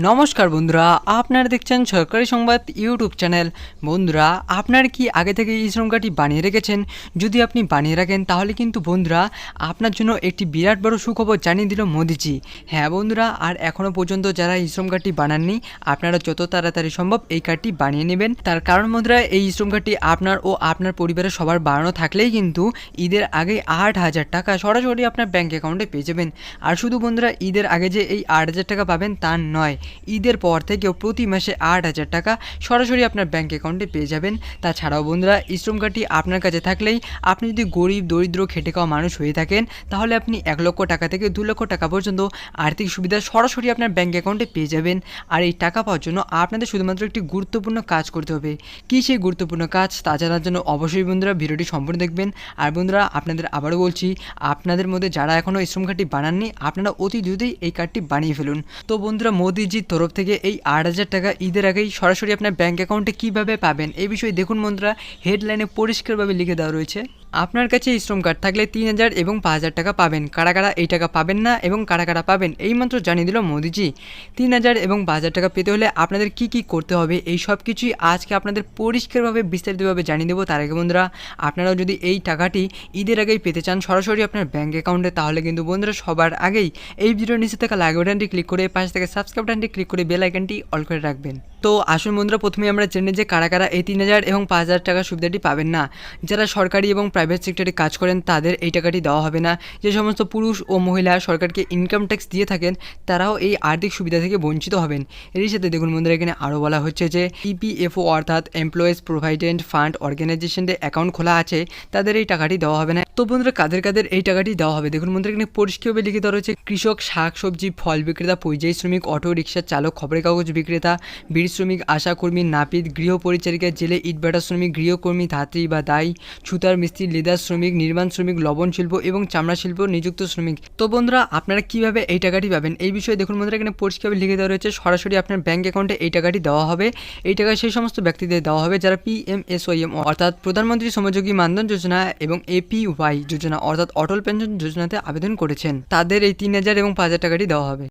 নমস্কার বন্ধুরা, আপনারা দেখছেন সরকারি সংবাদ ইউটিউব চ্যানেল। বন্ধুরা, আপনারা কি আগে থেকে এই শ্রম কার্ডটি বানিয়ে রেখেছেন? যদি আপনি বানিয়ে রাখেন তাহলে কিন্তু বন্ধুরা আপনার জন্য একটি বিরাট বড় সুখবর জানিয়ে দিল মোদিজি। হ্যাঁ বন্ধুরা, আর এখনও পর্যন্ত যারা এই শ্রম কার্ডটি বানাননি, আপনারা যত তাড়াতাড়ি সম্ভব এই কার্ডটি বানিয়ে নেবেন। তার কারণ বন্ধুরা, এই শ্রম কার্ডটি আপনার ও আপনার পরিবারের সবার বানানো থাকলেই কিন্তু ঈদের আগে 8,000 টাকা সরাসরি আপনার ব্যাঙ্ক অ্যাকাউন্টে পেয়ে যাবেন। আর শুধু বন্ধুরা ঈদের আগে যে এই 8,000 টাকা পাবেন তা নয়, ঈদের পর থেকেও প্রতি মাসে 8,000 টাকা সরাসরি আপনার ব্যাঙ্ক অ্যাকাউন্টে পেয়ে যাবেন। তাছাড়াও বন্ধুরা, এই শ্রম কার্ডটি আপনার কাছে থাকলেই আপনি যদি গরিব দরিদ্র খেটে খাওয়া মানুষ হয়ে থাকেন, তাহলে আপনি 1 লক্ষ টাকা থেকে 2 লক্ষ টাকা পর্যন্ত আর্থিক সুবিধা সরাসরি আপনার ব্যাঙ্ক অ্যাকাউন্টে পেয়ে যাবেন। আর এই টাকা পাওয়ার জন্য আপনাদের শুধুমাত্র একটি গুরুত্বপূর্ণ কাজ করতে হবে। কী সেই গুরুত্বপূর্ণ কাজ তা জানার জন্য অবশ্যই বন্ধুরা ভিডিওটি সম্পূর্ণ দেখবেন। আর বন্ধুরা, আপনাদের আবারও বলছি, আপনাদের মধ্যে যারা এখনও এই শ্রম কার্ডটি বানাননি, আপনারা অতি দ্রুতই এই কার্ডটি বানিয়ে ফেলুন। তো বন্ধুরা, মোদিজির তরফ থেকে এই 8,000 টাকা ঈদের আগেই সরাসরি আপনার ব্যাঙ্ক অ্যাকাউন্টে কীভাবে পাবেন এই বিষয়ে দেখুন বন্ধুরা, হেডলাইনে পরিষ্কারভাবে লিখে দেওয়া রয়েছে। আপনার কাছে এই শ্রম কার্ড থাকলে 3,000 এবং 5,000 টাকা পাবেন। কারা কারা এই টাকা পাবেন না এবং কারা কারা পাবেন এই মাত্র জানিয়ে দিল মোদিজি। 3,000 এবং 5,000 টাকা পেতে হলে আপনাদের কি কি করতে হবে এই সব কিছুই আজকে আপনাদের পরিষ্কারভাবে বিস্তারিতভাবে জানিয়ে দেবো। তার আগে বন্ধুরা, আপনারাও যদি এই টাকাটি ঈদের আগেই পেতে চান সরাসরি আপনার ব্যাঙ্ক অ্যাকাউন্টে, তাহলে কিন্তু বন্ধুরা সবার আগেই এই ভিডিওর নিচে থাকা লাইক বাটনটি ক্লিক করে পাশে থেকে সাবস্ক্রাইব বাটনটি ক্লিক করে বেল আইকনটি অল করে রাখবেন। তো আসুন বন্ধুরা, প্রথমে আমরা জেনে যে কারা কারা এই 3,000 এবং 5,000 টাকার সুবিধাটি পাবেন না। যারা সরকারি এবং প্রাইভেট সেক্টরে কাজ করেন তাদের এই টাকাটি দেওয়া হবে না। যে সমস্ত পুরুষ ও মহিলা সরকারকে ইনকাম ট্যাক্স দিয়ে থাকেন তারাও এই আর্থিক সুবিধা থেকে বঞ্চিত হবেন। এরই সাথে দেখুন বন্ধুরা, এখানে আরও বলা হচ্ছে যে ইপিএফও অর্থাৎ এমপ্লয়িজ প্রভিডেন্ট ফান্ড অর্গানাইজেশনে অ্যাকাউন্ট খোলা আছে, তাদের এই টাকাটি দেওয়া হবে না। তো বন্ধুরা, কাদের কাদের এই টাকাটি দেওয়া হবে দেখুন বন্ধুরা, এখানে পরিষ্কারভাবে লিখে দেওয়া রয়েছে কৃষক, শাকসবজি, ফল বিক্রেতা, পরিযায়ী শ্রমিক, অটো রিক্সা চালক, খবরের কাগজ বিক্রেতা, বিড়ি শ্রমিক, আশাকর্মী, নাপিত, গৃহ পরিচারিকা, জেলে ইটভাটা শ্রমিক, গৃহকর্মী, ধাত্রী বা দায়ী, ছুতার মিস্ত্রি, লেদার শ্রমিক, নির্মাণ শ্রমিক, লবণ শিল্প এবং চামড়া শিল্প নিযুক্ত শ্রমিক। তো বন্ধুরা, আপনারা কিভাবে এই টাকাটি পাবেন এই বিষয়ে দেখুন বন্ধুরা, এখানে পরিষ্কারভাবে লিখে দেওয়া রয়েছে সরাসরি আপনার ব্যাঙ্ক অ্যাকাউন্টে এই টাকাটি দেওয়া হবে। এই টাকা সেই সমস্ত ব্যক্তিদের দেওয়া হবে যারা PMSOM অর্থাৎ প্রধানমন্ত্রী শ্রমযোগী মানধন যোজনা এবং APY যোজনা অর্থাৎ অটল পেনশন যোজনাতে আবেদন করেছেন, তাদের এই 3,000 এবং 5,000 টাকাটি দেওয়া হবে।